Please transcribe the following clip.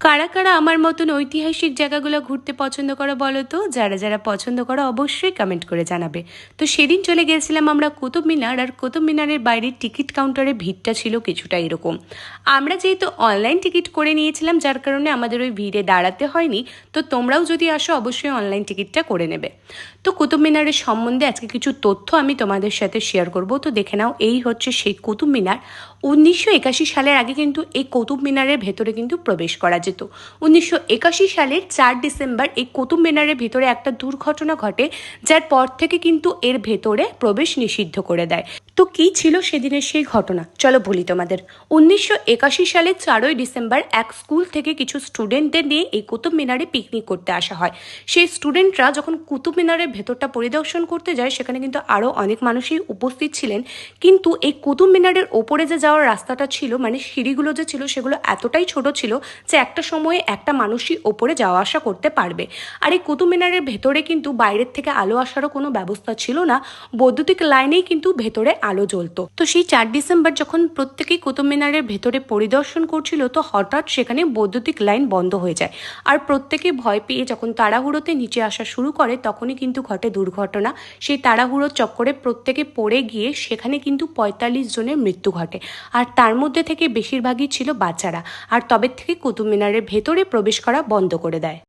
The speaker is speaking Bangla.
কারা কারা আমার মতন ঐতিহাসিক জায়গাগুলো ঘুরতে পছন্দ করো বলো তো? যারা যারা পছন্দ করো অবশ্যই কমেন্ট করে জানাবে। তো সেদিন চলে গেছিলাম আমরা কুতুব মিনার, আর কুতুব মিনারের বাইরে টিকিট কাউন্টারে ভিড়টা ছিল কিছুটা এরকম। আমরা যেহেতু অনলাইন টিকিট করে নিয়েছিলাম, যার কারণে আমাদের ওই ভিড়ে দাঁড়াতে হয়নি। তো তোমরাও যদি আসো অবশ্যই অনলাইন টিকিটটা করে নেবে। তো কুতুব মিনারের সম্বন্ধে আজকে কিছু তথ্য আমি তোমাদের সাথে শেয়ার করব। তো দেখে নাও, এই হচ্ছে সেই কুতুব মিনার। 1981 সালের আগে কিন্তু এই কুতুব মিনারের ভেতরে কিন্তু প্রবেশ করা যেত। 1981 সালের 4 ডিসেম্বর এই কুতুব মিনারের ভেতরে একটা দুর্ঘটনা ঘটে, যার পর থেকে কিন্তু এর ভেতরে প্রবেশ নিষিদ্ধ করে দেয়। তো কি ছিল সেদিনের সেই ঘটনা, চলো বলি তোমাদের। 1981 সালের 4ই ডিসেম্বর এক স্কুল থেকে কিছু স্টুডেন্টদের নিয়ে এই কুতুব মিনারে পিকনিক করতে আসা হয়। সেই স্টুডেন্টরা যখন কুতুব মিনারের ভেতরটা পরিদর্শন করতে যায়, সেখানে কিন্তু আরও অনেক মানুষই উপস্থিত ছিলেন। কিন্তু এই কুতুব মিনারের ওপরে যে যাওয়ার রাস্তাটা ছিল, মানে সিঁড়িগুলো যে ছিল, সেগুলো এতটাই ছোট ছিল যে একটা সময়ে একটা মানুষই ওপরে যাওয়া আসা করতে পারবে। আর এই কুতুব মিনারের ভেতরে কিন্তু বাইরের থেকে আলো আসারও কোনো ব্যবস্থা ছিল না, বৈদ্যুতিক লাইনেই কিন্তু ভেতরে আলো জ্বলতো। তো সেই 4 ডিসেম্বর যখন প্রত্যেকেই কুতুব মিনারের ভেতরে পরিদর্শন করছিল, তো হঠাৎ সেখানে বৈদ্যুতিক লাইন বন্ধ হয়ে যায়। আর প্রত্যেকে ভয় পেয়ে যখন তাড়াহুড়োতে নিচে আসা শুরু করে, তখনই কিন্তু ঘটে দুর্ঘটনা। সেই তাড়াহুড়োর চক্করে প্রত্যেকে পড়ে গিয়ে সেখানে কিন্তু 45 জনের মৃত্যু ঘটে। আর তার মধ্যে থেকে বেশিরভাগই ছিল বাচ্চারা। আর তবে থেকে কুতুব মিনারের ভেতরে প্রবেশ করা বন্ধ করে দেয়।